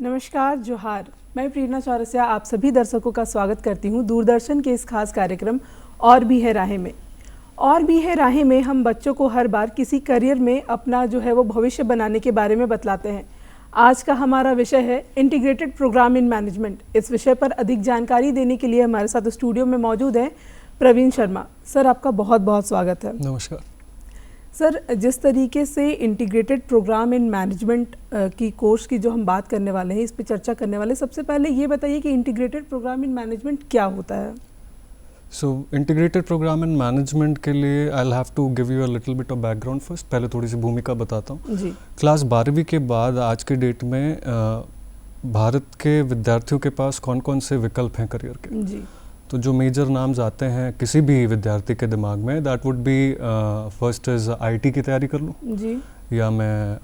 नमस्कार, जोहार। मैं प्रेरणा चौरसिया आप सभी दर्शकों का स्वागत करती हूं दूरदर्शन के इस खास कार्यक्रम और भी है राहें में। और भी है राहें में हम बच्चों को हर बार किसी करियर में अपना जो है वो भविष्य बनाने के बारे में बतलाते हैं। आज का हमारा विषय है इंटीग्रेटेड प्रोग्राम इन मैनेजमेंट। इस विषय पर अधिक जानकारी देने के लिए हमारे साथ स्टूडियो में मौजूद हैं प्रवीण शर्मा। सर, आपका बहुत बहुत स्वागत है। नमस्कार सर, जिस तरीके से इंटीग्रेटेड प्रोग्राम इन मैनेजमेंट की कोर्स की जो हम बात करने वाले हैं, इस पे चर्चा करने वाले हैं, सबसे पहले ये बताइए कि इंटीग्रेटेड प्रोग्राम इन मैनेजमेंट क्या होता है? So integrated programme in management के लिए I have to give you a little bit of background first. पहले थोड़ी सी भूमिका बताता हूँ जी। क्लास 12वीं के बाद आज के डेट में भारत के विद्यार्थियों के पास कौन कौन से विकल्प हैं करियर के। जी। तो जो मेजर नाम्स आते हैं किसी भी विद्यार्थी के दिमाग में, that would be first is IT की तैयारी कर लूँ जी। या मैं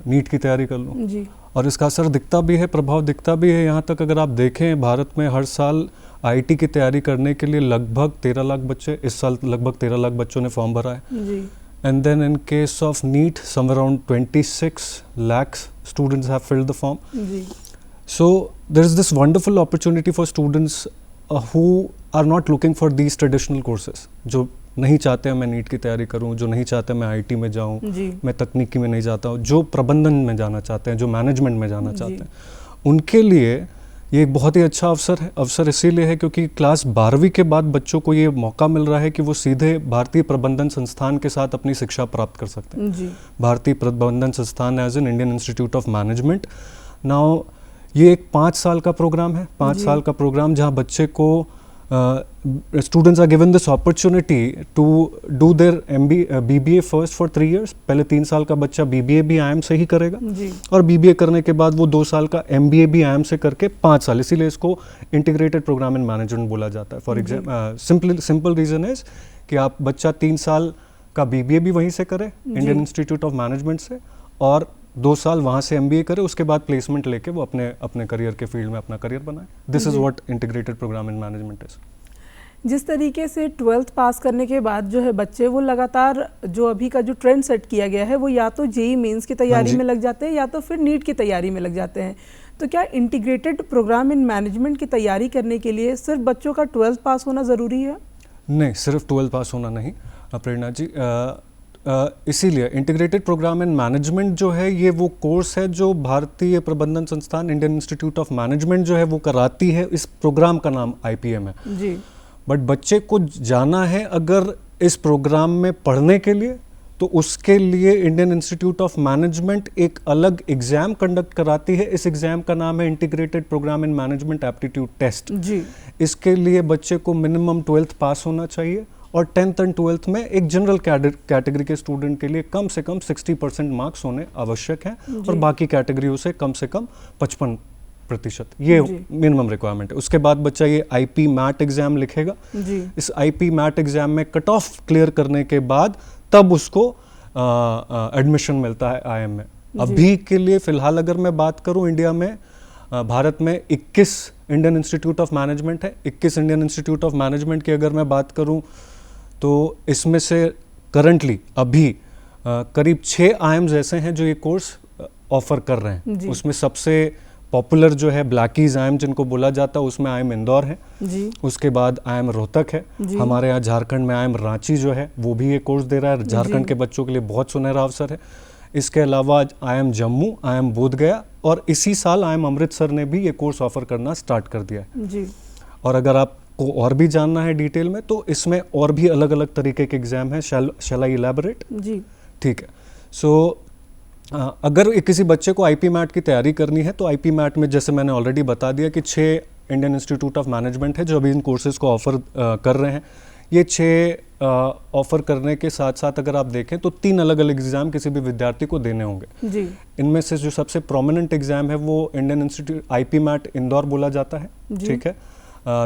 नीट की तैयारी कर लूँ। जी। और इसका असर दिखता भी है, प्रभाव दिखता भी है। यहाँ तक अगर आप देखें, भारत में हर साल आईटी की तैयारी करने के लिए लगभग 13 लाख बच्चे, इस साल लगभग 13 लाख बच्चों ने फॉर्म भरा है। जी। And then in case of NEET somewhere around 26 lakh students have filled the form. जी। So there is this wonderful opportunity for students who are not looking for these traditional courses, जो नहीं चाहते हैं मैं नीट की तैयारी करूं, जो नहीं चाहते मैं आईटी में जाऊं, मैं तकनीकी में नहीं जाता हूं, जो प्रबंधन में जाना चाहते हैं, जो मैनेजमेंट में जाना चाहते हैं, उनके लिए ये एक बहुत ही अच्छा अवसर है। अवसर इसीलिए है क्योंकि क्लास 12वीं के बाद बच्चों को ये मौका मिल रहा है कि वो सीधे भारतीय प्रबंधन संस्थान के साथ अपनी शिक्षा प्राप्त कर सकते हैं। भारतीय प्रबंधन संस्थान as an Indian Institute of Management. Now ये एक 5 साल का प्रोग्राम है, 5 साल का प्रोग्राम जहाँ बच्चे को students are given this opportunity to do their BBA first for 3 years। पहले 3 साल का बच्चा बीबीए भी आईएम से ही करेगा और बीबीए करने के बाद वो 2 साल का एमबीए भी आईएम से करके 5 साल, इसीलिए इसको इंटीग्रेटेड प्रोग्राम इन मैनेजमेंट बोला जाता है। For example simple reason is कि आप बच्चा 3 साल का बीबीए भी वहीं से करे इंडियन इंस्टीट्यूट ऑफ मैनेजमेंट से, और 2 साल वहाँ से एमबीए करे, उसके बाद प्लेसमेंट लेके वो अपने करियर के फील्ड में अपना करियर बनाए। This is what integrated programme in management is. जिस तरीके से 12th पास करने के बाद जो है बच्चे वो लगातार जो अभी का जो ट्रेंड सेट किया गया है वो या तो जेईई मेंस की तैयारी में लग जाते हैं या तो फिर नीट की तैयारी में लग जाते हैं। तो क्या इंटीग्रेटेड प्रोग्राम इन मैनेजमेंट की तैयारी करने के लिए सिर्फ बच्चों का 12th पास होना ज़रूरी है? नहीं, सिर्फ 12th पास होना नहीं प्रेरणा जी। इसीलिए इंटीग्रेटेड प्रोग्राम इन मैनेजमेंट जो है ये वो कोर्स है जो भारतीय प्रबंधन संस्थान इंडियन इंस्टीट्यूट ऑफ मैनेजमेंट जो है वो कराती है। इस प्रोग्राम का नाम आईपीएम है जी। बट बच्चे को जाना है अगर इस प्रोग्राम में पढ़ने के लिए, तो उसके लिए इंडियन इंस्टीट्यूट ऑफ मैनेजमेंट एक अलग एग्जाम कंडक्ट कराती है। इस एग्जाम का नाम है integrated programme in management aptitude test जी। इसके लिए बच्चे को मिनिमम 12th पास होना चाहिए और 10th एंड 12th में एक जनरल कैटेगरी के स्टूडेंट के लिए कम से कम 60% मार्क्स होने आवश्यक हैं और बाकी कैटेगरियों से कम 55%, ये मिनिमम रिक्वायरमेंट है। उसके बाद बच्चा ये आईपी मैट एग्जाम लिखेगा जी। इस आईपी मैट एग्जाम में कट ऑफ क्लियर करने के बाद तब उसको एडमिशन मिलता है आईएम में। अभी के लिए फिलहाल अगर मैं बात करूं, इंडिया में भारत में 21 इंडियन इंस्टीट्यूट ऑफ मैनेजमेंट है। 21 इंडियन इंस्टीट्यूट ऑफ मैनेजमेंट की अगर मैं बात करूं तो इसमें से करंटली अभी करीब 6 आईएम्स ऐसे हैं जो ये कोर्स ऑफर कर रहे हैं। उसमें सबसे पॉपुलर जो है ब्लैकीज आईएम जिनको बोला जाता है, उसमें आईएम इंदौर है जी। उसके बाद आईएम रोहतक है। हमारे यहाँ झारखंड में आईएम रांची जो है वो भी ये कोर्स दे रहा है। झारखंड के बच्चों के लिए बहुत सुनहरा अवसर है। इसके अलावा आईएम जम्मू, आईएम बोधगया और इसी साल आईएम अमृतसर ने भी ये कोर्स ऑफर करना स्टार्ट कर दिया है जी। और अगर आपको और भी जानना है डिटेल में तो इसमें और भी अलग अलग तरीके के एग्जाम हैं। शैल आई इलैबोरेट जी? ठीक है। सो अगर किसी बच्चे को आईपी मैट की तैयारी करनी है तो आईपी मैट में जैसे मैंने ऑलरेडी बता दिया कि 6 इंडियन इंस्टीट्यूट ऑफ मैनेजमेंट है जो अभी इन कोर्सेज को ऑफर कर रहे हैं। ये 6 ऑफर करने के साथ साथ अगर आप देखें तो 3 अलग अलग एग्जाम किसी भी विद्यार्थी को देने होंगे जी। इनमें से जो सबसे प्रोमिनेंट एग्जाम है वो Indian Institute IP MAT Indore बोला जाता है, ठीक है।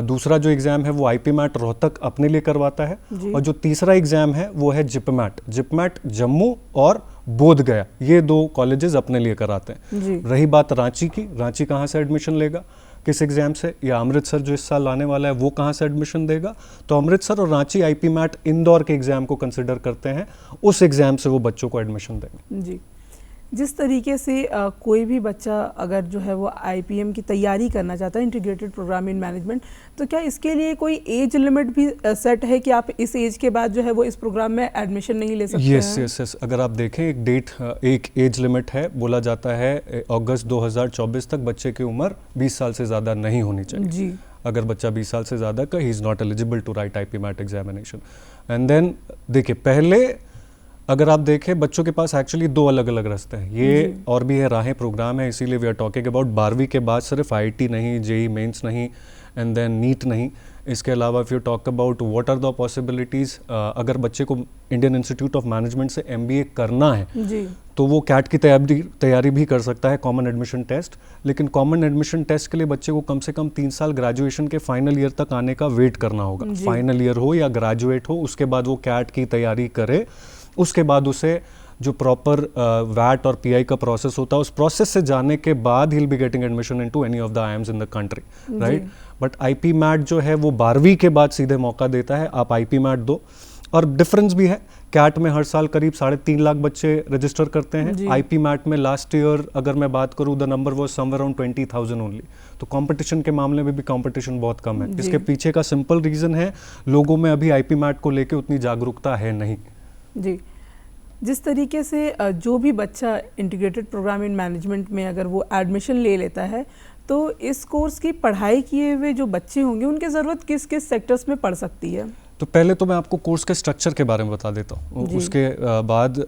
दूसरा जो एग्जाम है वो आईपी मैट रोहतक अपने लिए करवाता है और जो तीसरा एग्जाम है वो है जिपमैट जम्मू और बोधगया, ये 2 कॉलेजेस अपने लिए कराते हैं। रही बात रांची की, रांची कहाँ से एडमिशन लेगा, किस एग्जाम से, या अमृतसर जो इस साल आने वाला है वो कहाँ से एडमिशन देगा, तो अमृतसर और रांची आईपी मैट इंदौर के एग्जाम को कंसिडर करते हैं, उस एग्जाम से वो बच्चों को एडमिशन देंगे जी। जिस तरीके से कोई भी बच्चा अगर जो है वो IPM की तैयारी करना चाहता है, इंटीग्रेटेड प्रोग्राम इन मैनेजमेंट, तो क्या इसके लिए कोई एज लिमिट भी सेट है कि आप इस एज के बाद जो है वो इस प्रोग्राम में एडमिशन नहीं ले सकते? यस, अगर आप देखें एक एज लिमिट है, बोला जाता है अगस्त 2024 तक बच्चे की उम्र 20 साल से ज़्यादा नहीं होनी चाहिए जी। अगर बच्चा 20 साल से ज़्यादा का, he is not eligible to write IPMAT examination. And then देखिए, पहले अगर आप देखें बच्चों के पास एक्चुअली 2 अलग अलग रास्ते हैं। ये और भी है राहें प्रोग्राम है, इसीलिए वी आर टॉकिंग अबाउट 12वीं के बाद सिर्फ IIT नहीं, JEE मेंस नहीं, एंड देन नीट नहीं। इसके अलावा if you talk about what are the possibilities, अगर बच्चे को इंडियन इंस्टीट्यूट ऑफ मैनेजमेंट से MBA करना है जी, तो वो कैट की तैयारी भी कर सकता है, कॉमन एडमिशन टेस्ट। लेकिन कॉमन एडमिशन टेस्ट के लिए बच्चे को कम से कम 3 साल ग्रेजुएशन के फाइनल ईयर तक आने का वेट करना होगा। फाइनल ईयर हो या ग्रेजुएट हो, उसके बाद वो कैट की तैयारी करे। उसके बाद उसे जो प्रॉपर वैट और PI का प्रोसेस होता है, उस प्रोसेस से जाने के बाद he will be getting admission into any of the IIMs in the country, right. But IPMAT जो है वो 12वीं के बाद सीधे मौका देता है, आप IPMAT दो। और डिफरेंस भी है, कैट में हर साल करीब 3.5 लाख बच्चे रजिस्टर करते हैं। IPMAT में लास्ट ईयर अगर मैं बात करूं, the number was somewhere around 20,000 only. तो कंपटीशन के मामले में भी कंपटीशन बहुत कम है। इसके पीछे का सिंपल रीज़न है, लोगों में अभी IPMAT को लेके उतनी जागरूकता है नहीं। जी, जिस तरीके से जो भी बच्चा इंटीग्रेटेड प्रोग्राम इन मैनेजमेंट में अगर वो एडमिशन ले लेता है, तो इस कोर्स की पढ़ाई किए हुए जो बच्चे होंगे उनकी ज़रूरत किस किस सेक्टर्स में पड़ सकती है? तो पहले तो मैं आपको कोर्स के स्ट्रक्चर के बारे में बता देता हूँ, उसके बाद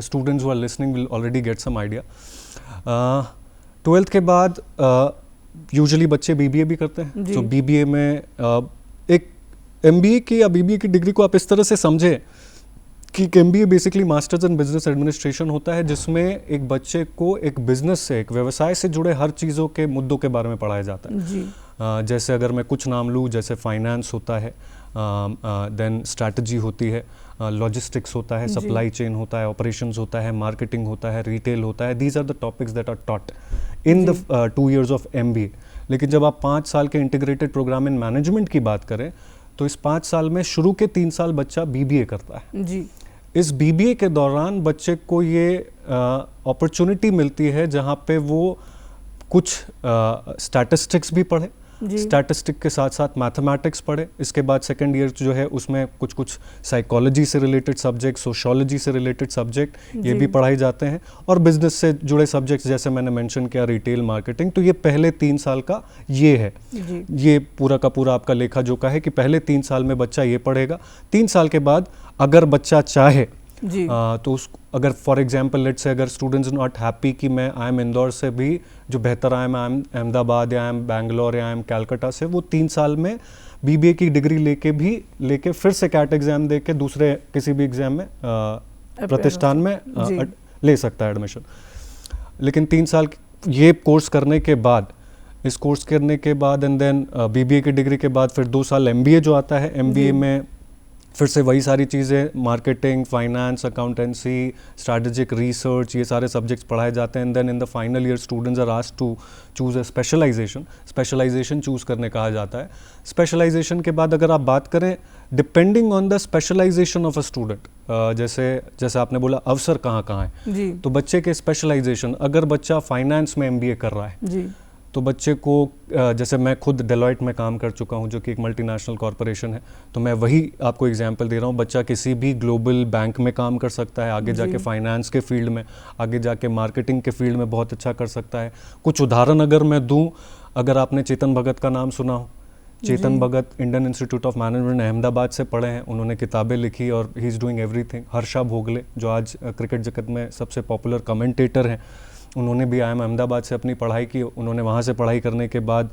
students who are listening will already get some idea. 12th के बाद यूजुअली बच्चे BBA भी करते हैं। तो BBA में एक MBA की या BBA की डिग्री को आप इस तरह से समझें कि MBA basically masters in business administration होता है, जिसमें एक बच्चे को एक बिजनेस से, एक व्यवसाय से जुड़े हर चीज़ों के मुद्दों के बारे में पढ़ाया जाता है। जैसे अगर मैं कुछ नाम लूँ, जैसे फाइनेंस होता है, देन स्ट्रैटेजी होती है, लॉजिस्टिक्स होता है, सप्लाई चेन होता है, ऑपरेशंस होता है, मार्केटिंग होता है, रिटेल होता है। These are the topics that are taught in the 2 years of MBA। लेकिन जब आप 5 साल के इंटीग्रेटेड प्रोग्राम इन मैनेजमेंट की बात करें, तो इस 5 साल में शुरू के 3 साल बच्चा BBA करता है। जी। इस BBA के दौरान बच्चे को ये अपॉर्चुनिटी मिलती है जहाँ पे वो कुछ स्टैटिस्टिक्स भी पढ़े, स्टैटिस्टिक के साथ साथ मैथमेटिक्स पढ़े। इसके बाद सेकेंड ईयर जो है उसमें कुछ साइकोलॉजी से रिलेटेड सब्जेक्ट, सोशियोलॉजी से रिलेटेड सब्जेक्ट ये भी पढ़ाए जाते हैं, और बिजनेस से जुड़े सब्जेक्ट्स जैसे मैंने मेंशन किया, रिटेल, मार्केटिंग। तो ये पहले 3 साल का ये है, ये पूरा का पूरा आपका लेखा जोखा है कि पहले 3 साल में बच्चा ये पढ़ेगा। 3 साल के बाद अगर बच्चा चाहे तो अगर फॉर एग्जांपल लेट्स से अगर स्टूडेंट्स नॉट हैप्पी कि मैं IIM इंदौर से भी जो बेहतर IIM अहमदाबाद या IIM बैंगलोर या IIM कैलकाटा से, वो 3 साल में BBA की डिग्री लेके फिर से कैट एग्जाम दे के दूसरे किसी भी एग्जाम में प्रतिष्ठान में ले सकता है एडमिशन। लेकिन 3 साल ये कोर्स करने के बाद, इस कोर्स करने के बाद एंड देन BBA की डिग्री के बाद फिर 2 साल MBA जो आता है। MBA में फिर से वही सारी चीज़ें, marketing, finance, accountancy, strategic research, ये सारे सब्जेक्ट्स पढ़ाए जाते हैं। And then in the final year students are asked to choose a specialisation choose करने कहा जाता है। स्पेशलाइजेशन के बाद अगर आप बात करें, depending on the specialisation of a student, जैसे आपने बोला अवसर कहाँ कहाँ है, तो बच्चे के स्पेशलाइजेशन, अगर बच्चा फाइनेंस में MBA कर रहा है तो बच्चे को, जैसे मैं खुद डेलॉयट में काम कर चुका हूं जो कि एक मल्टीनेशनल कॉरपोरेशन है, तो मैं वही आपको एग्जांपल दे रहा हूं। बच्चा किसी भी ग्लोबल बैंक में काम कर सकता है, आगे जाके फाइनेंस के फील्ड में, आगे जाके मार्केटिंग के फील्ड में बहुत अच्छा कर सकता है। कुछ उदाहरण अगर मैं दूं, अगर आपने चेतन भगत का नाम सुना हो, Chetan Bhagat Indian Institute of Management Ahmedabad से पढ़े हैं, उन्होंने किताबें लिखी और he is doing everything. Harsha Bhogle जो आज क्रिकेट जगत में सबसे पॉपुलर कमेंटेटर हैं, उन्होंने भी IIM अहमदाबाद से अपनी पढ़ाई की। उन्होंने वहाँ से पढ़ाई करने के बाद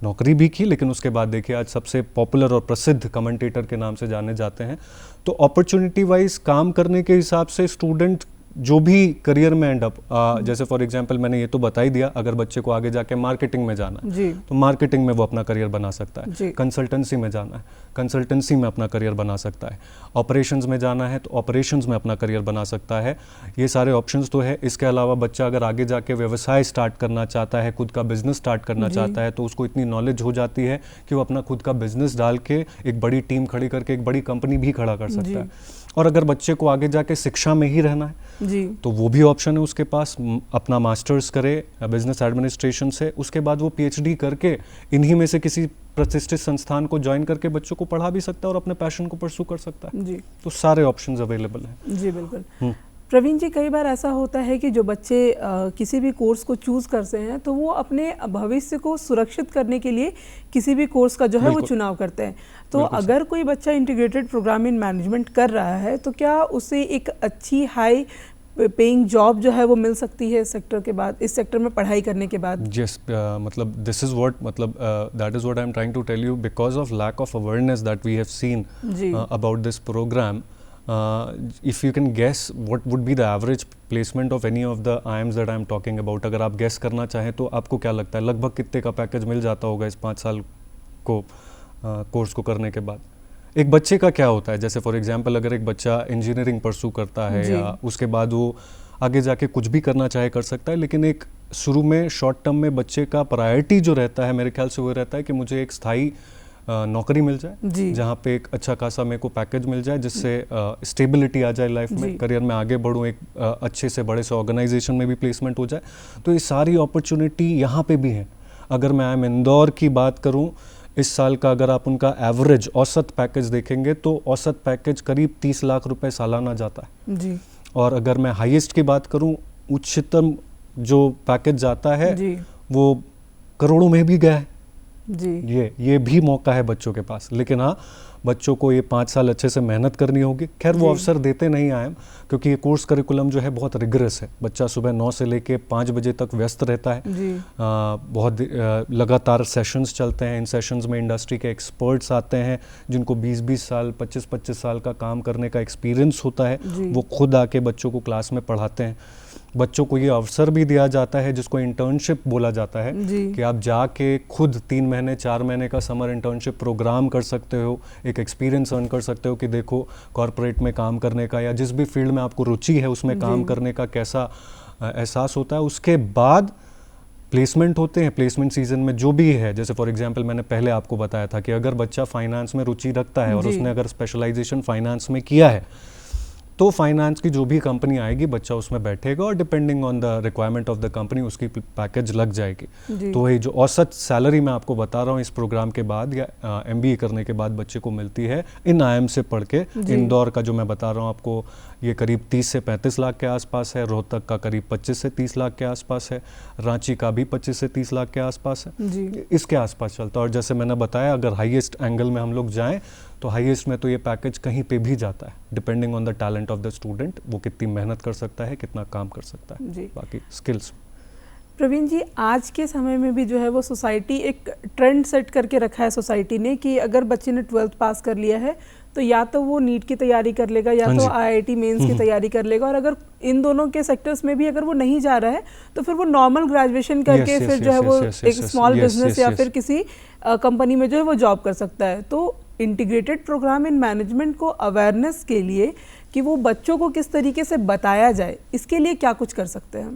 नौकरी भी की, लेकिन उसके बाद देखिए आज सबसे पॉपुलर और प्रसिद्ध कमेंटेटर के नाम से जाने जाते हैं। तो अपॉर्चुनिटी वाइज काम करने के हिसाब से स्टूडेंट जो भी करियर में एंड अप, जैसे फॉर एग्जांपल मैंने ये तो बता ही दिया, अगर बच्चे को आगे जाके मार्केटिंग में जाना है तो मार्केटिंग में वो अपना करियर बना सकता है। कंसल्टेंसी में जाना है, कंसल्टेंसी में अपना करियर बना सकता है। ऑपरेशंस में जाना है तो ऑपरेशंस में अपना करियर बना सकता है। ये सारे ऑप्शंस तो है। इसके अलावा बच्चा अगर आगे जाके व्यवसाय स्टार्ट करना चाहता है, खुद का बिजनेस स्टार्ट करना चाहता है, तो उसको इतनी नॉलेज हो जाती है कि वो अपना खुद का बिजनेस डाल के एक बड़ी टीम खड़ी करके एक बड़ी कंपनी भी खड़ा कर सकता है। और अगर बच्चे को आगे जाके शिक्षा में ही रहना है जी, तो वो भी ऑप्शन है उसके पास, अपना मास्टर्स करे बिजनेस एडमिनिस्ट्रेशन से, उसके बाद वो पीएचडी करके इन्हीं में से किसी प्रतिष्ठित संस्थान को ज्वाइन करके बच्चों को पढ़ा भी सकता है और अपने पैशन को परसू कर सकता है। जी, तो सारे ऑप्शंस अवेलेबल हैं। जी बिल्कुल। प्रवीण जी, कई बार ऐसा होता है कि जो बच्चे किसी भी कोर्स को चूज करते हैं तो वो अपने भविष्य को सुरक्षित करने के लिए किसी भी कोर्स का जो है वो चुनाव करते हैं। तो अगर कोई बच्चा इंटीग्रेटेड प्रोग्राम इन मैनेजमेंट कर रहा है तो क्या उसे एक अच्छी हाई पेइंग जॉब जो है वो मिल सकती है इस सेक्टर के बाद, इस सेक्टर में पढ़ाई करने के बाद? यस, मतलब दिस इज व्हाट, मतलब that is what I am trying to tell you, because of lack of awareness that we have seen about this program. If you can guess what would be the average placement of any of the IIMs that I am talking about, अगर आप guess करना चाहें तो आपको क्या लगता है लगभग कितने का पैकेज मिल जाता होगा इस 5 साल को कोर्स को करने के बाद? एक बच्चे का क्या होता है, जैसे फॉर एग्जांपल अगर एक बच्चा इंजीनियरिंग परसू करता है या उसके बाद वो आगे जाके कुछ भी करना चाहे कर सकता है, लेकिन एक शुरू में शॉर्ट टर्म में बच्चे का प्रायोरिटी जो रहता है मेरे ख्याल से वो रहता है कि मुझे एक स्थायी नौकरी मिल जाए जहाँ पे एक अच्छा खासा मेरे को पैकेज मिल जाए जिससे स्टेबिलिटी आ जाए लाइफ में, करियर में आगे बढ़ूँ, एक अच्छे से बड़े से ऑर्गेनाइजेशन में भी प्लेसमेंट हो जाए। तो ये सारी अपॉर्चुनिटी यहाँ पे भी हैं। अगर मैं IIM इंदौर की बात करूँ, इस साल का अगर आप उनका एवरेज औसत पैकेज देखेंगे तो औसत पैकेज करीब 30 लाख रुपए सालाना जाता है जी। और अगर मैं हाईएस्ट की बात करूँ, उच्चतम जो पैकेज जाता है वो करोड़ों में भी गया है जी। ये भी मौका है बच्चों के पास, लेकिन हाँ बच्चों को ये 5 साल अच्छे से मेहनत करनी होगी। खैर वो अवसर देते नहीं IIM, क्योंकि ये कोर्स करिकुलम जो है बहुत रिगरस है। बच्चा सुबह 9 से लेके 5 बजे तक व्यस्त रहता है जी। बहुत लगातार सेशंस चलते हैं। इन सेशंस में इंडस्ट्री के एक्सपर्ट्स आते हैं जिनको 20-20 साल 25-25 साल का काम करने का एक्सपीरियंस होता है। वो खुद आके बच्चों को क्लास में पढ़ाते हैं। बच्चों को ये अवसर भी दिया जाता है जिसको इंटर्नशिप बोला जाता है कि आप जाके खुद 3 महीने 4 महीने का समर इंटर्नशिप प्रोग्राम कर सकते हो, एक एक्सपीरियंस अर्न कर सकते हो कि देखो कॉर्पोरेट में काम करने का या जिस भी फील्ड में आपको रुचि है उसमें काम करने का कैसा एहसास होता है। उसके बाद प्लेसमेंट होते हैं। प्लेसमेंट सीजन में जो भी है, जैसे फॉर एग्जांपल मैंने पहले आपको बताया था कि अगर बच्चा फाइनेंस में रुचि रखता है और उसने अगर स्पेशलाइजेशन फाइनेंस में किया है तो फाइनेंस की जो भी कंपनी आएगी बच्चा उसमें बैठेगा और depending on the requirement of the company उसकी पैकेज लग जाएगी। तो ये जो औसत सैलरी मैं आपको बता रहा हूँ इस प्रोग्राम के बाद या MBA करने के बाद बच्चे को मिलती है इन IIM से पढ़ के, इंदौर का जो मैं बता रहा हूँ आपको ये करीब 30 से 35 लाख के आसपास है, रोहतक का करीब 25 से 30 लाख के आसपास है, रांची का भी 25 से 30 लाख के आसपास है, इसके आसपास चलता है। और जैसे मैंने बताया अगर हाईएस्ट एंगल में हम लोग जाएं तो हाईएस्ट में तो ये पैकेज कहीं पे भी जाता है, depending on the talent of the student, वो कितनी मेहनत कर सकता है, कितना काम कर सकता है, बाकी स्किल्स। प्रवीण जी, आज के समय में भी जो है वो सोसाइटी एक ट्रेंड सेट करके रखा है सोसाइटी ने कि अगर बच्चे ने 12th पास कर लिया है तो या तो वो नीट की तैयारी कर लेगा या तो IIT मेंस की तैयारी कर लेगा, और अगर इन दोनों के सेक्टर्स में भी अगर वो नहीं जा रहा है तो फिर वो नॉर्मल ग्रेजुएशन करके फिर जो है वो एक स्मॉल बिजनेस या फिर किसी कंपनी में जो है वो जॉब कर सकता है। तो इंटीग्रेटेड प्रोग्राम इन मैनेजमेंट को अवेयरनेस के लिए कि वो बच्चों को किस तरीके से बताया जाए, इसके लिए क्या कुछ कर सकते हैं हम?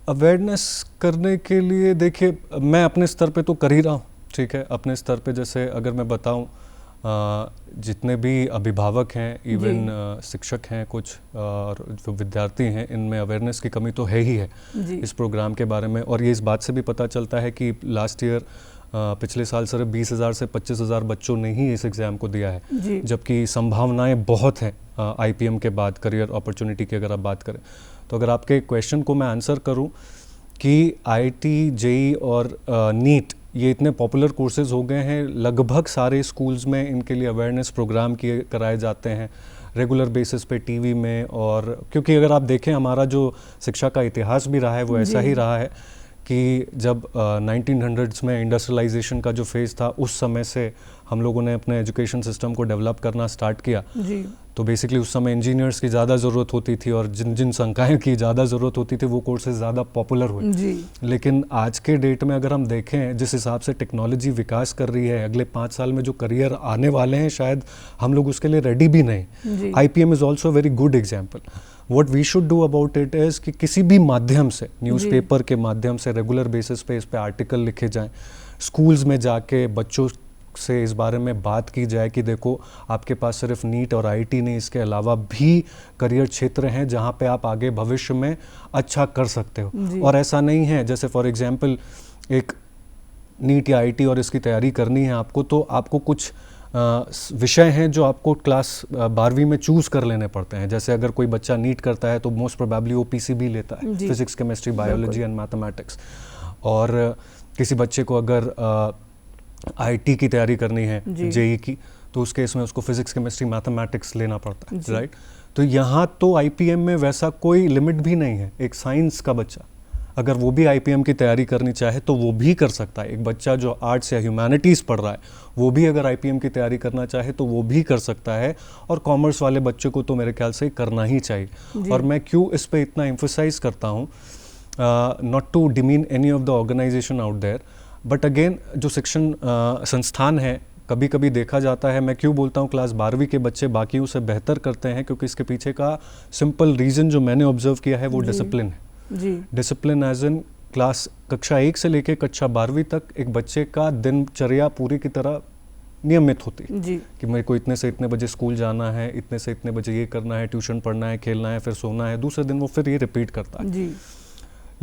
अवेयरनेस करने के लिए देखिए मैं अपने स्तर पे तो कर ही रहा हूँ, ठीक है। अपने स्तर पे जैसे अगर मैं बताऊँ, जितने भी अभिभावक हैं, इवन शिक्षक हैं कुछ और जो विद्यार्थी हैं, इनमें अवेयरनेस की कमी तो है ही है इस प्रोग्राम के बारे में। और ये इस बात से भी पता चलता है कि लास्ट ईयर पिछले साल सिर्फ 20,000 से 25,000 बच्चों ने ही इस एग्ज़ाम को दिया है, जबकि संभावनाएं बहुत हैं IPM के बाद करियर अपॉर्चुनिटी की अगर आप बात करें। तो अगर आपके क्वेश्चन को मैं आंसर करूं कि IIT, JEE और नीट ये इतने पॉपुलर कोर्सेज हो गए हैं, लगभग सारे स्कूल्स में इनके लिए अवेयरनेस प्रोग्राम कराए जाते हैं रेगुलर बेसिस पे टीवी में। और क्योंकि अगर आप देखें हमारा जो शिक्षा का इतिहास भी रहा है वो ऐसा ही रहा है कि जब 1900s में इंडस्ट्रियलाइजेशन का जो फेज़ था उस समय से हम लोगों ने अपने एजुकेशन सिस्टम को डेवलप करना स्टार्ट किया तो बेसिकली उस समय इंजीनियर्स की ज़्यादा ज़रूरत होती थी और जिन जिन संकायों की ज़्यादा ज़रूरत होती थी वो कोर्सेज ज़्यादा पॉपुलर हुए। लेकिन आज के डेट में अगर हम देखें जिस हिसाब से टेक्नोलॉजी विकास कर रही है, अगले 5 साल में जो करियर आने वाले हैं शायद हम लोग उसके लिए रेडी भी नहीं। IPM is also very good example. What we should do about it is कि किसी भी माध्यम से, न्यूज़पेपर के माध्यम से रेगुलर बेसिस पे इस पे आर्टिकल लिखे जाएं, स्कूल्स में जाके बच्चों से इस बारे में बात की जाए कि देखो आपके पास सिर्फ नीट और आईआईटी नहीं, इसके अलावा भी करियर क्षेत्र हैं जहाँ पे आप आगे भविष्य में अच्छा कर सकते हो। और ऐसा नहीं है जैसे फॉर एग्जांपल एक नीट या आईआईटी और इसकी तैयारी करनी है आपको, तो आपको कुछ विषय हैं जो आपको क्लास 12वीं में चूज़ कर लेने पड़ते हैं। जैसे अगर कोई बच्चा नीट करता है तो मोस्ट प्रोबेबली वो पीसीबी लेता है, physics chemistry biology and mathematics. और किसी बच्चे को अगर आईआईटी की तैयारी करनी है जेई की, तो उस केस में उसको फिजिक्स केमिस्ट्री मैथमेटिक्स लेना पड़ता है, राइट। तो यहाँ तो आईपीएम में वैसा कोई लिमिट भी नहीं है। एक साइंस का बच्चा अगर वो भी आईपीएम की तैयारी करनी चाहे तो वो भी कर सकता है। एक बच्चा जो आर्ट्स या ह्यूमैनिटीज़ पढ़ रहा है वो भी अगर आईपीएम की तैयारी करना चाहे तो वो भी कर सकता है। और कॉमर्स वाले बच्चों को तो मेरे ख्याल से करना ही चाहिए। और मैं क्यों इस पे इतना एम्फसाइज करता हूँ, not to demean any of the organisation out there, but again जो शिक्षण संस्थान है, कभी कभी देखा जाता है, मैं क्यों बोलता हूँ क्लास 12वीं के बच्चे बाकियों से बेहतर करते हैं, क्योंकि इसके पीछे का सिंपल रीज़न जो मैंने ऑब्जर्व किया है वो डिसिप्लिन है। डिसिप्लिन एज इन क्लास कक्षा 1 से लेके कक्षा 12वीं तक एक बच्चे का दिनचर्या पूरी की तरह नियमित होती है कि मेरे को इतने से इतने बजे स्कूल जाना है, इतने से इतने बजे ये करना है, ट्यूशन पढ़ना है, खेलना है, फिर सोना है, दूसरे दिन वो फिर ये रिपीट करता है।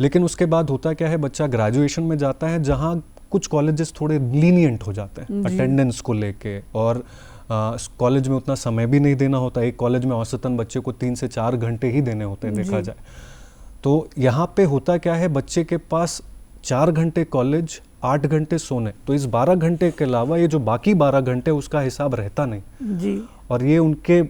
लेकिन उसके बाद होता क्या है, बच्चा ग्रेजुएशन में जाता है जहाँ कुछ कॉलेजेस थोड़े लीनियंट हो जाते हैं अटेंडेंस को लेके, और कॉलेज में उतना समय भी नहीं देना होता। एक कॉलेज में औसतन बच्चे को 3 से 4 घंटे ही देने होते हैं देखा जाए तो। यहाँ पे होता क्या है, बच्चे के पास 4 घंटे कॉलेज, 8 घंटे सोने, तो इस 12 घंटे के अलावा ये जो बाकी 12 घंटे उसका हिसाब रहता नहीं। और ये उनके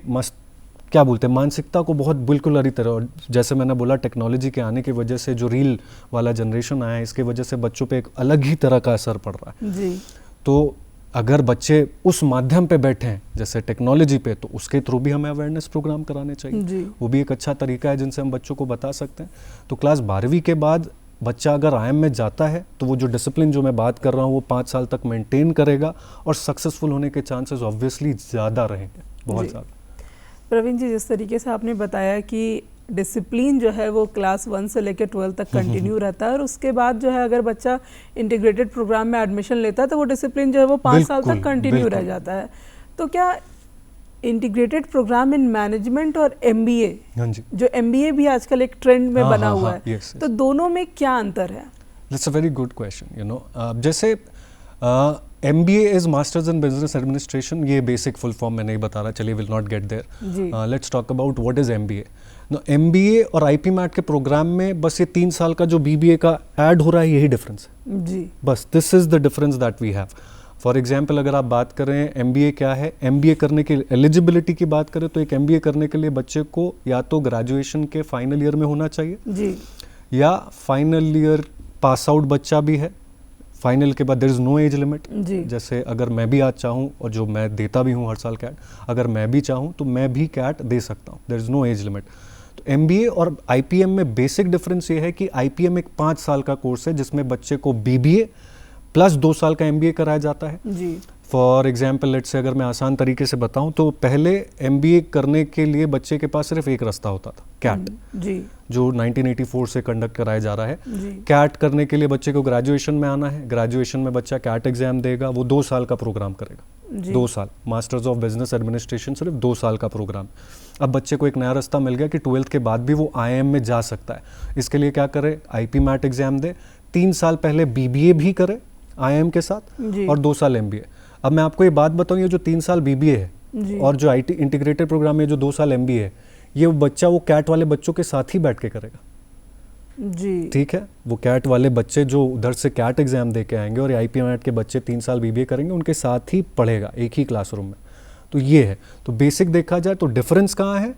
क्या बोलते हैं मानसिकता को बहुत बिल्कुल हरी तरह, और जैसे मैंने बोला टेक्नोलॉजी के आने की वजह से जो रील वाला जनरेशन आया है, इसके वजह से बच्चों पे एक अलग ही तरह का असर पड़ रहा है। तो अगर बच्चे उस माध्यम पे बैठे हैं जैसे टेक्नोलॉजी पे, तो उसके थ्रू भी हमें अवेयरनेस प्रोग्राम कराने चाहिए। वो भी एक अच्छा तरीका है जिनसे हम बच्चों को बता सकते हैं। तो क्लास 12वीं के बाद बच्चा अगर आईएम में जाता है तो वो जो डिसिप्लिन जो मैं बात कर रहा हूँ वो 5 साल तक मेंटेन करेगा, और सक्सेसफुल होने के चांसेस ऑब्वियसली ज़्यादा रहेंगे, बहुत ज़्यादा। प्रवीण जी, जिस तरीके से आपने बताया कि डिसिप्लिन जो है वो क्लास 1 से लेकर 12 तक कंटिन्यू रहता है, और उसके बाद जो है अगर बच्चा इंटीग्रेटेड प्रोग्राम में एडमिशन लेता है तो वो डिसिप्लिन जो है वो 5 साल तक कंटिन्यू रह जाता है। तो क्या इंटीग्रेटेड प्रोग्राम इन मैनेजमेंट और एमबीए, जो एमबीए भी आजकल एक ट्रेंड में बना हुआ है, तो दोनों में क्या अंतर है? That's a very good question. You know, जैसे MBA is masters in business administration, ये बेसिक फुल फॉर्म में नहीं बता रहा, चलिए will not get there. Let's talk about what is MBA। MBA और IP मैट के प्रोग्राम में बस ये 3 साल का जो BBA का ऐड हो रहा है, यही डिफरेंस है जी। बस this is the difference that we have. For example अगर आप बात करें MBA क्या है, MBA करने की एलिजिबिलिटी की बात करें तो एक MBA करने के लिए बच्चे को या तो ग्रेजुएशन के फाइनल ईयर में होना चाहिए जी, या फाइनल ईयर पास आउट बच्चा भी है। फाइनल के बाद there is no age limit. जैसे अगर मैं भी आज चाहूँ, और जो मैं देता भी हूँ हर साल कैट, अगर मैं भी चाहूँ तो मैं भी कैट दे सकता हूँ, there is no age limit. तो MBA और IPM में बेसिक डिफरेंस ये है कि IPM एक 5 साल का कोर्स है जिसमें बच्चे को BBA प्लस 2 साल का MBA कराया जाता है जी। फॉर एग्जाम्पल लेट्स से अगर मैं आसान तरीके से बताऊं तो पहले MBA करने के लिए बच्चे के पास सिर्फ एक रास्ता होता था, कैट जी, जो 1984 से कंडक्ट कराया जा रहा है। कैट करने के लिए बच्चे को ग्रेजुएशन में आना है, ग्रेजुएशन में बच्चा कैट एग्जाम देगा, वो 2 साल का प्रोग्राम करेगा, 2 साल। मास्टर्स ऑफ बिजनेस एडमिनिस्ट्रेशन सिर्फ 2 साल का प्रोग्राम। अब बच्चे को एक नया रास्ता मिल गया कि 12th के बाद भी वो IIM में जा सकता है। इसके लिए क्या करे, IP मैट एग्जाम दे, 3 साल पहले BBA भी करे IIM के साथ, और 2 साल MBA। अब मैं आपको ये बात बताऊं, ये जो 3 साल BBA है और जो IT इंटीग्रेटेड प्रोग्राम में जो 2 साल MBA है, ये बच्चा वो कैट वाले बच्चों के साथ ही बैठ के करेगा जी। ठीक है, वो कैट वाले बच्चे जो उधर से कैट एग्जाम दे के आएंगे और IP मैट के बच्चे 3 साल BBA करेंगे, उनके साथ ही पढ़ेगा एक ही क्लासरूम में। तो ये है, तो बेसिक देखा जाए तो डिफरेंस कहाँ है,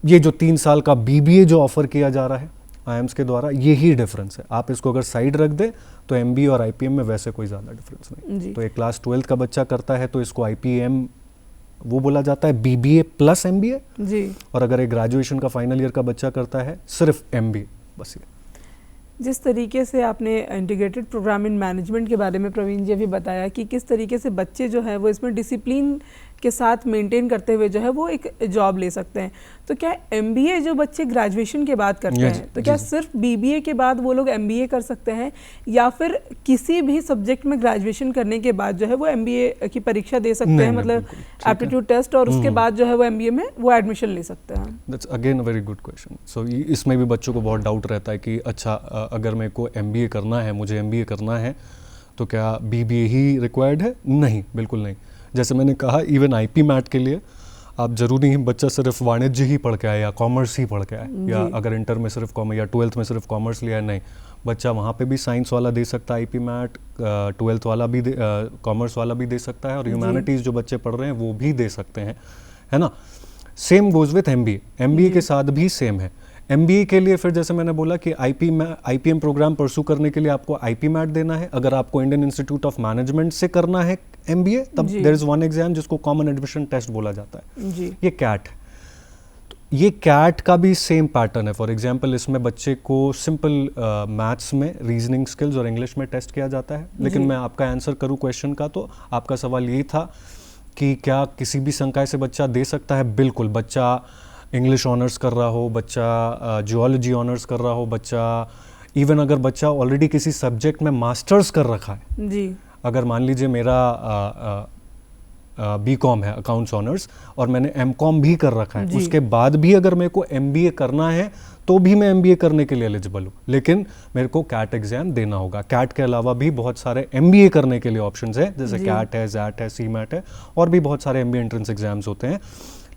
ये जो 3 साल का BBA जो ऑफर किया जा रहा है IIMs के द्वारा, यही डिफरेंस है। आप इसको अगर साइड रख दे तो MBA और IPM में वैसे कोई ज़्यादा डिफरेंस नहीं। तो एक क्लास 12th का बच्चा करता है तो इसको IPM वो बोला जाता है BBA प्लस MBA जी, और अगर एक ग्रेजुएशन का फाइनल ईयर का बच्चा करता है सिर्फ MBA, बस ये। जिस तरीके से आपने इंटीग्रेटेड प्रोग्राम इन मैनेजमेंट के बारे में प्रवीण जी अभी बताया कि किस तरीके से बच्चे जो है वो इसमें डिसिप्लिन के साथ मेंटेन करते हुए जो है वो एक जॉब ले सकते हैं। तो क्या MBA जो बच्चे ग्रेजुएशन के बाद करते हैं, तो क्या सिर्फ BBA के बाद वो लोग MBA कर सकते हैं, या फिर किसी भी सब्जेक्ट में ग्रेजुएशन करने के बाद जो है वो MBA की परीक्षा दे सकते हैं, मतलब एप्टीट्यूड टेस्ट, और उसके बाद जो है वो MBA में वो एडमिशन ले सकते हैं? That's again a very good question. So इसमें भी बच्चों को बहुत डाउट रहता है कि अच्छा अगर मेरे को MBA करना है, मुझे MBA करना है, तो क्या BBA ही रिक्वायर्ड है? नहीं, बिल्कुल नहीं। जैसे मैंने कहा, इवन IP मैट के लिए आप ज़रूरी नहीं बच्चा सिर्फ वाणिज्य ही पढ़ के आए या कॉमर्स ही पढ़ के आए, या अगर इंटर में सिर्फ कॉमर्स या 12th में सिर्फ कॉमर्स लिया है, नहीं, बच्चा वहाँ पे भी साइंस वाला दे सकता है IP मैट, 12th वाला भी कॉमर्स वाला भी दे सकता है, और ह्यूमैनिटीज़ जो बच्चे पढ़ रहे हैं वो भी दे सकते हैं, है ना। सेम गोज़ विथ MBA के साथ भी सेम है। MBA के लिए फिर जैसे मैंने बोला कि IPM प्रोग्राम परसू करने के लिए आपको IP मैट देना है। अगर आपको इंडियन इंस्टीट्यूट ऑफ मैनेजमेंट से करना है MBA, तब देयर इज वन एग्जाम जिसको कॉमन एडमिशन टेस्ट बोला जाता है, ये CAT है। तो ये CAT का भी सेम पैटर्न है। फॉर एग्जाम्पल, इसमें बच्चे को सिंपल मैथ्स में रीजनिंग स्किल्स और इंग्लिश में टेस्ट किया जाता है। लेकिन मैं आपका आंसर करूँ क्वेश्चन का, तो आपका सवाल ये था कि क्या किसी भी संकाय से बच्चा दे सकता है? बिल्कुल। बच्चा इंग्लिश ऑनर्स कर रहा हो, बच्चा जियोलॉजी ऑनर्स कर रहा हो, बच्चा इवन अगर बच्चा ऑलरेडी किसी सब्जेक्ट में मास्टर्स कर रखा है जी, अगर मान लीजिए मेरा BCom है, अकाउंट्स ऑनर्स, और मैंने MCom भी कर रखा है, उसके बाद भी अगर मेरे को MBA करना है तो भी मैं MBA करने के लिए एलिजिबल हूँ, लेकिन मेरे को CAT एग्जाम देना होगा। CAT के अलावा भी बहुत सारे MBA करने के लिए ऑप्शंस हैं, जैसे CAT है, ZAT है, CMAT है, और भी बहुत सारे MBA एंट्रेंस एग्जाम्स होते हैं।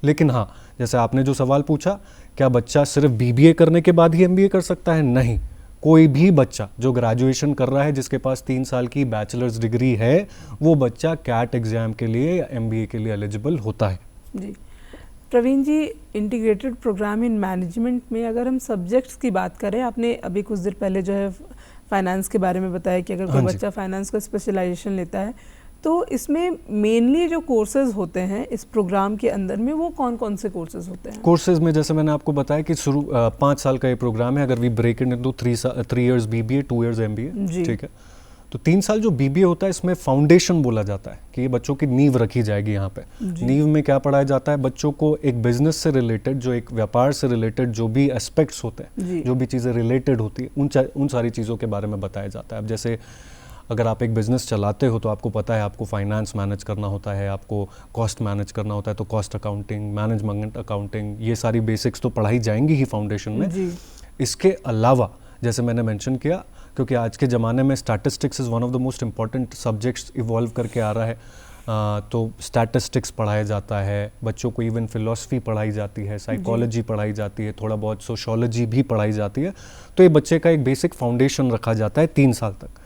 लेकिन हाँ, जैसे आपने जो सवाल पूछा, क्या बच्चा सिर्फ BBA करने के बाद ही MBA कर सकता है? नहीं, कोई भी बच्चा जो ग्रेजुएशन कर रहा है, जिसके पास 3 साल की बैचलर्स डिग्री है, वो बच्चा CAT एग्जाम के लिए या MBA के लिए एलिजिबल होता है जी। प्रवीण जी, इंटीग्रेटेड प्रोग्राम इन मैनेजमेंट में अगर हम सब्जेक्ट्स की बात करें, आपने अभी कुछ देर पहले जो है फाइनेंस के बारे में बताया कि अगर कोई बच्चा फाइनेंस का स्पेशलाइजेशन लेता है, तो इसमें मेनली जो कोर्सेज होते हैं इस प्रोग्राम के अंदर में, वो कौन कौन से कोर्सेज होते हैं? कोर्सेज में जैसे मैंने आपको बताया कि 5 साल का ये प्रोग्राम है। अगर we break it into 3 years BBA, 2 years MBA, ठीक है। तो 3 साल जो BBA होता है, इसमें फाउंडेशन बोला जाता है कि ये बच्चों की नींव रखी जाएगी। यहाँ पे नींव में क्या पढ़ाया जाता है? बच्चों को एक बिजनेस से रिलेटेड, जो एक व्यापार से रिलेटेड जो भी एस्पेक्ट्स होते हैं, जो भी चीज़ें रिलेटेड होती है, उन सारी चीज़ों के बारे में बताया जाता है। अब जैसे अगर आप एक बिज़नेस चलाते हो तो आपको पता है आपको फाइनेंस मैनेज करना होता है, आपको कॉस्ट मैनेज करना होता है, तो कॉस्ट अकाउंटिंग, मैनेजमेंट अकाउंटिंग, ये सारी बेसिक्स तो पढ़ाई जाएंगी ही फाउंडेशन में। इसके अलावा जैसे मैंने मेंशन किया, क्योंकि आज के ज़माने में statistics is one of the most important subjects evolve करके आ रहा है, तो स्टैटिस्टिक्स पढ़ाया जाता है बच्चों को, इवन फिलॉसफी पढ़ाई जाती है, साइकोलॉजी पढ़ाई जाती है, थोड़ा बहुत सोशियोलॉजी भी पढ़ाई जाती है। तो ये बच्चे का एक बेसिक फाउंडेशन रखा जाता है 3 साल तक।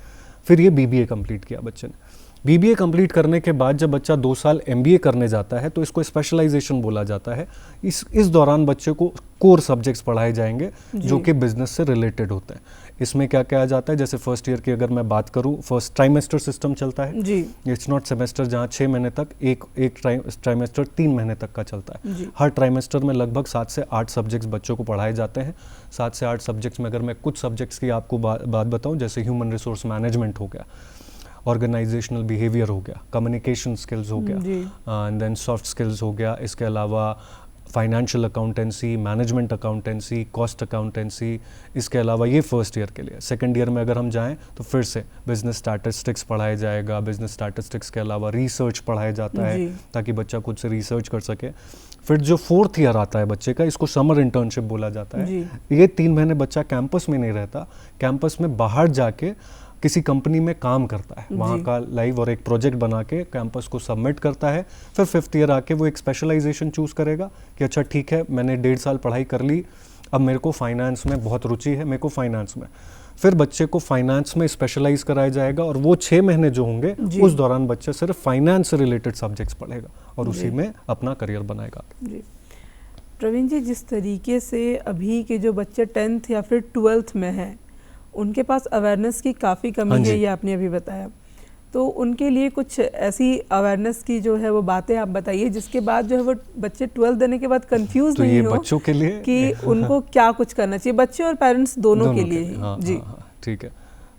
फिर ये BBA कंप्लीट किया बच्चे ने। BBA कंप्लीट करने के बाद जब बच्चा 2 साल MBA करने जाता है, तो इसको स्पेशलाइजेशन बोला जाता है। इस दौरान बच्चे को कोर सब्जेक्ट्स पढ़ाए जाएंगे जो कि बिजनेस से रिलेटेड होते हैं। इसमें क्या किया जाता है, जैसे फर्स्ट ईयर की अगर मैं बात करूं, फर्स्ट ट्राइमेस्टर सिस्टम चलता है जी। इट्स नॉट सेमेस्टर, जहाँ 6 महीने तक एक ट्राइमेस्टर 3 महीने तक का चलता है। हर ट्राइमेस्टर में लगभग 7 से 8 सब्जेक्ट्स बच्चों को पढ़ाए जाते हैं। 7 से 8 सब्जेक्ट्स में अगर मैं कुछ सब्जेक्ट्स की आपको बात बताऊं, जैसे ह्यूमन रिसोर्स मैनेजमेंट हो गया, ऑर्गेनाइजेशनल बिहेवियर हो गया, कम्युनिकेशन स्किल्स हो गया, एंड देन सॉफ्ट स्किल्स हो गया। इसके अलावा financial accountancy, management accountancy, cost accountancy, इसके अलावा ये फर्स्ट ईयर के लिए। सेकंड ईयर में अगर हम जाएं तो फिर से बिजनेस स्टैटिस्टिक्स पढ़ाया जाएगा। बिजनेस स्टैटिस्टिक्स के अलावा रिसर्च पढ़ाया जाता है ताकि बच्चा खुद से रिसर्च कर सके। फिर जो 4th ईयर आता है बच्चे का, इसको समर इंटर्नशिप बोला जाता है। ये 3 महीने बच्चा कैंपस में नहीं रहता, कैंपस में बाहर जाके किसी कंपनी में काम करता है, वहाँ का लाइव और एक प्रोजेक्ट बना के कैंपस को सबमिट करता है। फिर 5th ईयर आके वो एक स्पेशलाइजेशन चूज़ करेगा कि अच्छा ठीक है, मैंने 1.5 साल पढ़ाई कर ली, अब मेरे को फाइनेंस में बहुत रुचि है, मेरे को फाइनेंस में। फिर बच्चे को फाइनेंस में स्पेशलाइज कराया जाएगा और वो 6 महीने जो होंगे उस दौरान बच्चा सिर्फ फाइनेंस से रिलेटेड सब्जेक्ट्स पढ़ेगा और उसी में अपना करियर बनाएगा। जी प्रवीण जी, जिस तरीके से अभी के जो बच्चे 10th या फिर 12th में हैं, उनके पास अवेयरनेस की काफ़ी कमी है, ये आपने अभी बताया, तो उनके लिए कुछ ऐसी अवेयरनेस की जो है वो बातें आप बताइए जिसके बाद जो है वो बच्चे 12th देने के बाद कंफ्यूज नहीं हो बच्चों के लिए कि उनको क्या कुछ करना चाहिए, बच्चे और पेरेंट्स दोनों के लिए ही। जी ठीक है।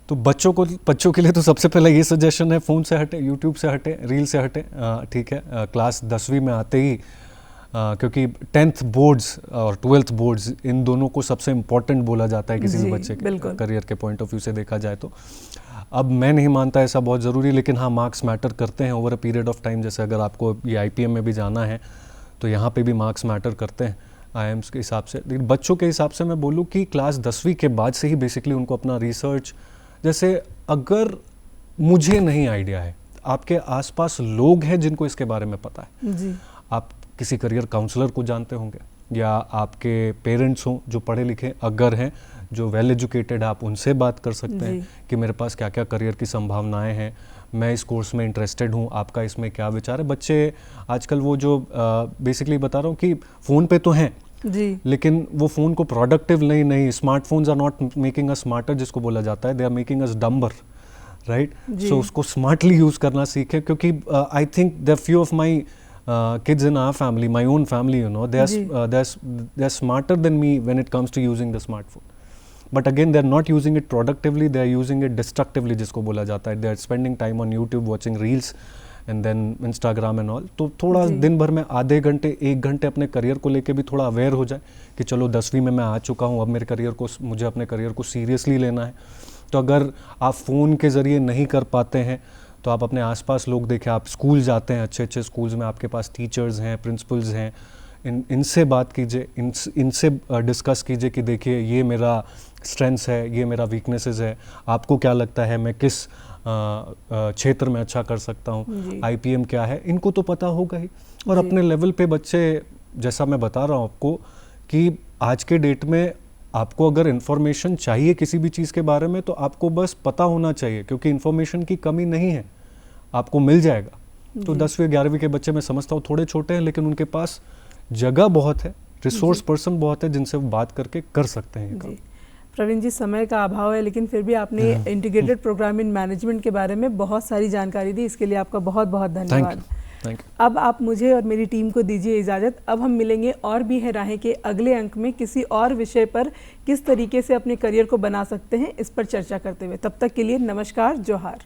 तो बच्चों के लिए तो सबसे पहले ये सजेशन है, फ़ोन से हटे, यूट्यूब से हटे, रील से हटे, ठीक है। क्लास 10वीं में आते ही क्योंकि 10th बोर्ड्स और 12th बोर्ड्स इन दोनों को सबसे इम्पोर्टेंट बोला जाता है किसी भी बच्चे के करियर के पॉइंट ऑफ व्यू से देखा जाए तो। अब मैं नहीं मानता ऐसा बहुत ज़रूरी, लेकिन हाँ मार्क्स मैटर करते हैं over a period of time. जैसे अगर आपको ये IPM में भी जाना है तो यहाँ पे भी मार्क्स मैटर करते हैं IIMs के हिसाब से। लेकिन बच्चों के हिसाब से मैं बोलूँ कि क्लास 10वीं के बाद से ही बेसिकली उनको अपना रिसर्च, जैसे अगर मुझे नहीं आइडिया है, आपके आसपास लोग हैं जिनको इसके बारे में पता है जी। आप किसी करियर काउंसलर को जानते होंगे, या आपके पेरेंट्स हों जो पढ़े लिखे अगर हैं, जो वेल एजुकेटेड, आप उनसे बात कर सकते हैं कि मेरे पास क्या क्या करियर की संभावनाएं हैं, मैं इस कोर्स में इंटरेस्टेड हूँ, आपका इसमें क्या विचार है। बच्चे आजकल वो जो बेसिकली बता रहा हूँ कि फ़ोन पे तो हैं जी, लेकिन वो फ़ोन को प्रोडक्टिव नहीं, smartphones are not making us smarter जिसको बोला जाता है, they are making us dumber, right. So उसको स्मार्टली यूज़ करना सीखें, क्योंकि I think the few of my kids in our family, my own family, you know, they're smarter than me when it comes to using the smartphone. But again, they're not using it productively, they're using it destructively, जिसको बोला जाता है। They're spending time on YouTube, watching reels, and then Instagram and all. तो थोड़ा दिन भर में आधे घंटे 1 घंटे अपने करियर को लेके भी थोड़ा अवेयर हो जाए कि चलो 10वीं में मैं आ चुका हूँ, अब मुझे अपने करियर को सीरियसली लेना है। तो अगर आप फ़ोन के ज़रिए नहीं कर पाते हैं तो आप अपने आसपास लोग देखें, आप स्कूल जाते हैं, अच्छे अच्छे स्कूल्स में आपके पास टीचर्स हैं, प्रिंसिपल्स हैं, इनसे बात कीजिए, इनसे डिस्कस कीजिए कि देखिए ये मेरा स्ट्रेंथ्स है, ये मेरा वीकनेसेस है, आपको क्या लगता है मैं किस क्षेत्र में अच्छा कर सकता हूँ, IPM क्या है, इनको तो पता होगा ही। और अपने लेवल पे बच्चे, जैसा मैं बता रहा हूँ आपको कि आज के डेट में आपको अगर इन्फॉर्मेशन चाहिए किसी भी चीज़ के बारे में तो आपको बस पता होना चाहिए, क्योंकि इन्फॉर्मेशन की कमी नहीं है, आपको मिल जाएगा। तो 10वीं 11वीं के बच्चे मैं समझता हूँ थोड़े छोटे हैं, लेकिन उनके पास जगह बहुत है, रिसोर्स पर्सन बहुत है जिनसे वो बात करके कर सकते हैं ये काम। प्रवीण जी, समय का अभाव है, लेकिन फिर भी आपने इंटीग्रेटेड प्रोग्राम इन मैनेजमेंट के बारे में बहुत सारी जानकारी दी, इसके लिए आपका बहुत बहुत धन्यवाद। अब आप मुझे और मेरी टीम को दीजिए इजाज़त। अब हम मिलेंगे और भी है राहें के अगले अंक में किसी और विषय पर, किस तरीके से अपने करियर को बना सकते हैं इस पर चर्चा करते हुए। तब तक के लिए नमस्कार, जोहार।